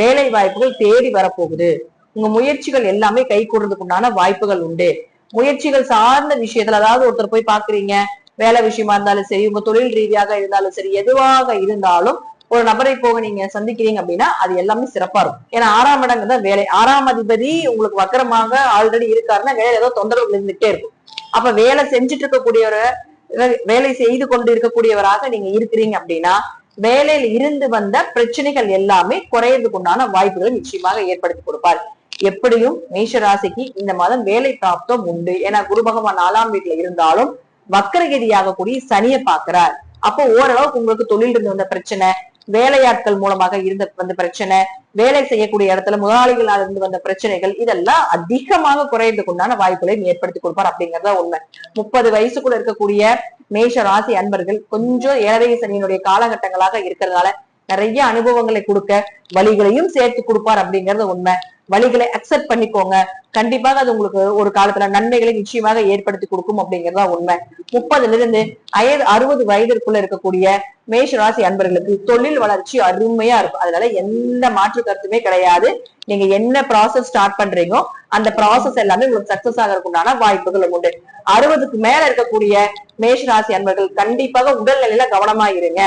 வேலை வாய்ப்புகள் தேடி வரப்போகுது. உங்க முயற்சிகள் எல்லாமே கை கூடுறதுக்கு உண்டான வாய்ப்புகள் உண்டு. முயற்சிகள் சார்ந்த விஷயத்துல, அதாவது ஒருத்தர் போய் பாக்குறீங்க, வேலை விஷயமா இருந்தாலும் சரி, உங்க தொழில் ரீதியாக இருந்தாலும் சரி, எதுவாக இருந்தாலும் ஒரு நபரை போக நீங்க சந்திக்கிறீங்க அப்படின்னா அது எல்லாமே சிறப்பா இருக்கும். ஏன்னா 6ஆம் இடங்கிறத வேலை, 6ஆம் அதிபதி உங்களுக்கு வக்கரமாக ஆல்ரெடி இருக்காருன்னா வேலை ஏதோ தொந்தரவு இருந்துகிட்டே இருக்கும். அப்ப வேலை செஞ்சுட்டு இருக்கக்கூடியவரை, வேலை செய்து கொண்டு இருக்கக்கூடியவராக நீங்க இருக்கிறீங்க அப்படின்னா வேலையில் இருந்து வந்த பிரச்சனைகள் எல்லாமே குறையறதுக்கு உண்டான வாய்ப்புகளை நிச்சயமாக ஏற்படுத்தி கொடுப்பார். எப்படியும் மேஷ ராசிக்கு இந்த மாதம் வேலை பிராப்தம் உண்டு. ஏன்னா குரு பகவான் 4ஆம் வீட்டுல இருந்தாலும் வக்கரகதியாக கூடிய சனியை பாக்குறார். அப்போ ஓரளவுக்கு உங்களுக்கு தொழில் இருந்து வந்த பிரச்சனை, வேலையாட்கள் மூலமாக வந்த பிரச்சனை, வேலை செய்யக்கூடிய இடத்துல முதலாளிகளால் இருந்து வந்த பிரச்சனைகள் இதெல்லாம் அதிகமாக குறையறதுக்கு உண்டான வாய்ப்புகளையும் ஏற்படுத்தி கொடுப்பார் அப்படிங்கறத உண்மை. 30 வயசுக்குள்ள இருக்கக்கூடிய மேஷ ராசி அன்பர்கள் கொஞ்சம் ஏழரை சனியினுடைய காலகட்டங்களாக இருக்கிறதுனால நிறைய அனுபவங்களை கொடுக்க வழிகளையும் சேர்த்து கொடுப்பார் அப்படிங்கறது உண்மை. வழிகளை அக்செப்ட் பண்ணிக்கோங்க. கண்டிப்பாக அது உங்களுக்கு ஒரு காலத்துல நன்மைகளை நிச்சயமாக ஏற்படுத்தி கொடுக்கும் அப்படிங்கறதா உண்மை. 30ல இருந்து 60 வயதிற்குள்ள இருக்கக்கூடிய மேஷ ராசி அன்பர்களுக்கு தொழில் வளர்ச்சி அருமையா இருக்கும். அதனால எந்த மாற்று கருத்துமே கிடையாது. நீங்க என்ன ப்ராசஸ் ஸ்டார்ட் பண்றீங்களோ அந்த ப்ராசஸ் எல்லாமே உங்களுக்கு சக்சஸ் ஆகிறதுக்குண்டான வாய்ப்புகள் உண்டு. 60க்கு மேல இருக்கக்கூடிய மேஷ ராசி அன்பர்கள் கண்டிப்பாக உடல்நிலையில கவனமா இருங்க.